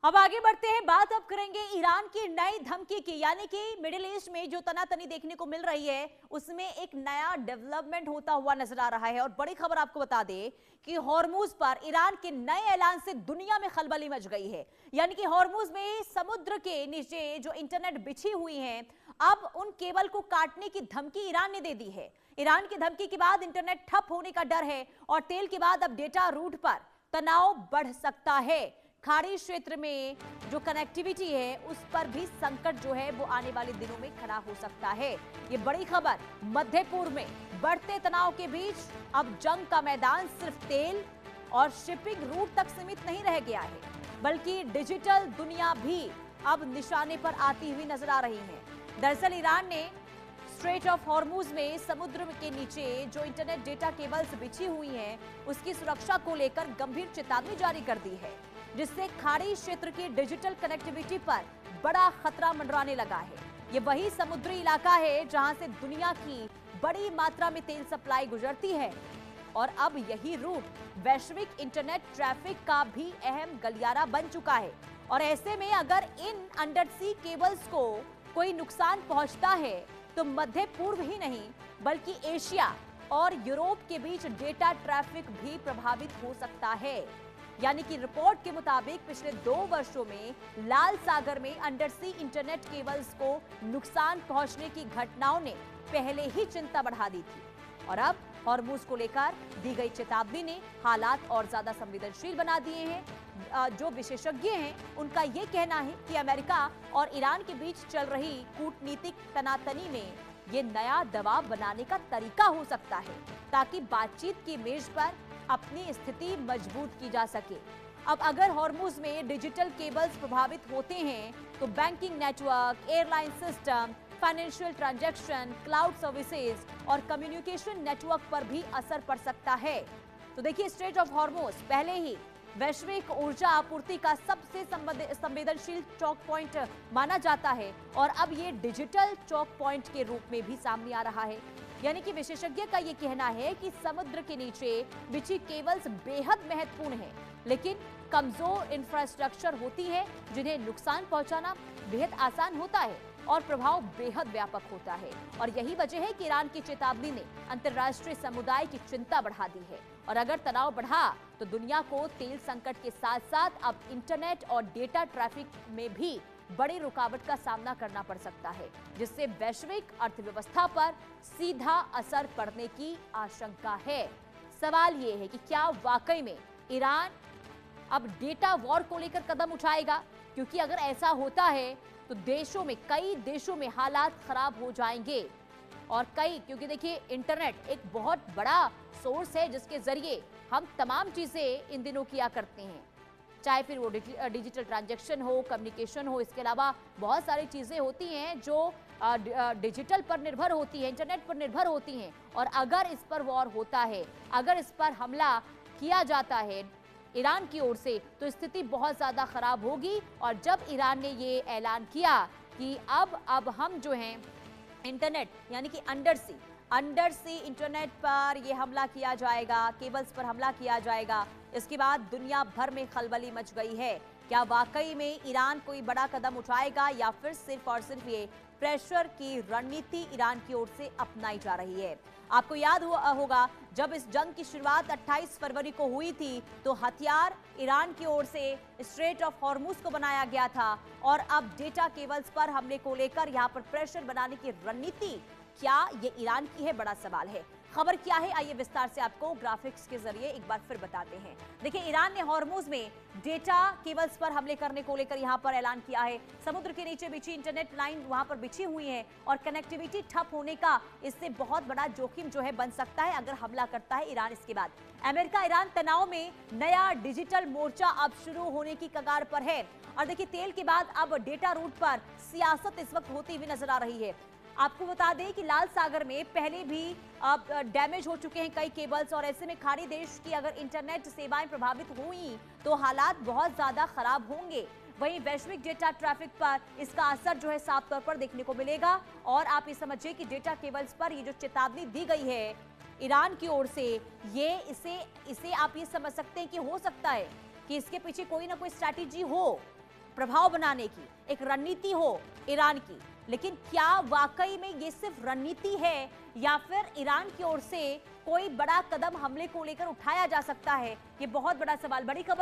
अब आगे बढ़ते हैं। बात अब करेंगे ईरान की नई धमकी की, यानी कि मिडिल ईस्ट में जो तनातनी देखने को मिल रही है उसमें एक नया डेवलपमेंट होता हुआ नजर आ रहा है। और बड़ी खबर आपको बता दें कि हॉर्मुज पर ईरान के नए ऐलान से दुनिया में खलबली मच गई है। यानी कि हॉर्मुज में समुद्र के नीचे जो इंटरनेट बिछी हुई है, अब उन केबल को काटने की धमकी ईरान ने दे दी है। ईरान की धमकी के बाद इंटरनेट ठप होने का डर है और तेल के बाद अब डेटा रूट पर तनाव बढ़ सकता है। खाड़ी क्षेत्र में जो कनेक्टिविटी है उस पर भी संकट जो है वो आने वाले दिनों में खड़ा हो सकता है। ये बड़ी खबर, मध्य पूर्व में बढ़ते तनाव के बीच अब जंग का मैदान सिर्फ तेल और शिपिंग रूट तक सीमित नहीं रह गया है, बल्कि डिजिटल दुनिया भी अब निशाने पर आती हुई नजर आ रही है। दरअसल ईरान ने स्ट्रेट ऑफ हॉर्मुज में समुद्र के नीचे जो इंटरनेट डेटा केबल्स बिछी हुई हैं, उसकी सुरक्षा को लेकर गंभीर चेतावनी जारी कर दी है, जिससे खाड़ी क्षेत्र की डिजिटल कनेक्टिविटी पर बड़ा खतरा मंडराने लगा है। ये वही समुद्री इलाका है जहां से दुनिया की बड़ी मात्रा में तेल सप्लाई गुजरती है और अब यही रूट वैश्विक इंटरनेट ट्रैफिक का भी अहम गलियारा बन चुका है। और ऐसे में अगर इन अंडरसी केबल्स को कोई नुकसान पहुंचता है तो मध्य पूर्व ही नहीं बल्कि एशिया और यूरोप के बीच डेटा ट्रैफिक भी प्रभावित हो सकता है। यानी कि रिपोर्ट के मुताबिक पिछले 2 वर्षों में लाल सागर में अंडरसी इंटरनेट केबल्स को नुकसान पहुंचने की घटनाओं ने पहले ही चिंता बढ़ा दी थी। और अब हॉर्मुज को लेकर दी गई चेतावनी ने हालात और ज्यादा संवेदनशील बना दिए हैं। जो विशेषज्ञ हैं उनका यह कहना है कि अमेरिका और ईरान के बीच चल रही कूटनीतिक तनातनी में ये नया दबाव बनाने का तरीका हो सकता है, ताकि बातचीत की मेज पर अपनी स्थिति मजबूत की जा सके। अब अगर हॉर्मुज में डिजिटल केबल्स प्रभावित होते हैं तो banking network, airline system, financial transaction, cloud services और कम्युनिकेशन नेटवर्क पर भी असर पड़ सकता है। तो देखिए, स्ट्रेट ऑफ हॉर्मुज पहले ही वैश्विक ऊर्जा आपूर्ति का सबसे संवेदनशील चौक पॉइंट माना जाता है और अब ये डिजिटल चौक पॉइंट के रूप में भी सामने आ रहा है। यानी कि विशेषज्ञ का ये कहना है कि समुद्र के नीचे बिछी केबल्स बेहद महत्वपूर्ण है, लेकिन कमजोर इंफ्रास्ट्रक्चर होती है जिन्हें नुकसान पहुंचाना बेहद आसान होता है और प्रभाव बेहद व्यापक होता है। और यही वजह है कि ईरान की चेतावनी ने अंतर्राष्ट्रीय समुदाय की चिंता बढ़ा दी है। और अगर तनाव बढ़ा तो दुनिया को तेल संकट के साथ साथ अब इंटरनेट और डेटा ट्रैफिक में भी बड़ी रुकावट का सामना करना पड़ सकता है, जिससे वैश्विक अर्थव्यवस्था पर सीधा असर पड़ने की आशंका है। सवाल यह है कि क्या वाकई में ईरान अब डेटा वॉर को लेकर कदम उठाएगा, क्योंकि अगर ऐसा होता है तो कई देशों में हालात खराब हो जाएंगे। और क्योंकि देखिए, इंटरनेट एक बहुत बड़ा सोर्स है जिसके जरिए हम तमाम चीजें इन दिनों किया करते हैं, चाहे फिर वो डिजिटल ट्रांजैक्शन हो, कम्युनिकेशन हो। इसके अलावा बहुत सारी चीजें होती हैं जो डिजिटल पर निर्भर होती हैं, इंटरनेट पर निर्भर होती हैं। और अगर इस पर वॉर होता है, अगर इस पर हमला किया जाता है ईरान की ओर से, तो स्थिति बहुत ज्यादा खराब होगी। और जब ईरान ने ये ऐलान किया कि अब हम जो हैं इंटरनेट यानी कि अंडर सी इंटरनेट पर ये हमला किया जाएगा, केबल्स पर हमला किया जाएगा, इसके बाद दुनिया भर में खलबली मच गई है। क्या वाकई में ईरान कोई बड़ा कदम उठाएगा या फिर सिर्फ और सिर्फ ये प्रेशर की रणनीति ईरान की ओर से अपनाई जा रही है? आपको याद होगा जब इस जंग की शुरुआत 28 फरवरी को हुई थी तो हथियार ईरान की ओर से स्ट्रेट ऑफ हॉर्मुज को बनाया गया था। और अब डेटा केबल्स पर हमले को लेकर यहां पर प्रेशर बनाने की रणनीति क्या ये ईरान की है? बड़ा सवाल है। खबर क्या है, आइए विस्तार से आपको ग्राफिक्स के जरिए एक बार फिर बताते हैं। देखिए, ईरान ने हॉर्मुज में डेटा केबल्स पर हमले करने को लेकर यहां पर ऐलान किया है। समुद्र के नीचे बिछी इंटरनेट लाइन वहां पर बिछी हुई है और कनेक्टिविटी ठप होने का इससे बहुत बड़ा जोखिम जो है बन सकता है अगर हमला करता है ईरान। इसके बाद अमेरिका ईरान तनाव में नया डिजिटल मोर्चा अब शुरू होने की कगार पर है। और देखिए, तेल के बाद अब डेटा रूट पर सियासत इस वक्त होती हुई नजर आ रही है। आपको बता दें कि लाल सागर में पहले भी अब डैमेज हो चुके हैं कई केबल्स, और ऐसे में खाड़ी देश की अगर इंटरनेट सेवाएं प्रभावित हुई तो हालात बहुत ज्यादा खराब होंगे। वहीं वैश्विक डेटा ट्रैफिक पर इसका असर जो है साफ तौर पर देखने को मिलेगा। और आप ये समझिए कि डेटा केबल्स पर ये जो चेतावनी दी गई है ईरान की ओर से, ये इसे आप ये समझ सकते हैं कि हो सकता है कि इसके पीछे कोई ना कोई स्ट्रैटेजी हो प्रभाव बनाने की एक रणनीति हो ईरान की, लेकिन क्या वाकई में ये सिर्फ रणनीति है या फिर ईरान की ओर से कोई बड़ा कदम हमले को लेकर उठाया जा सकता है? ये बहुत बड़ा सवाल। बड़ी खबर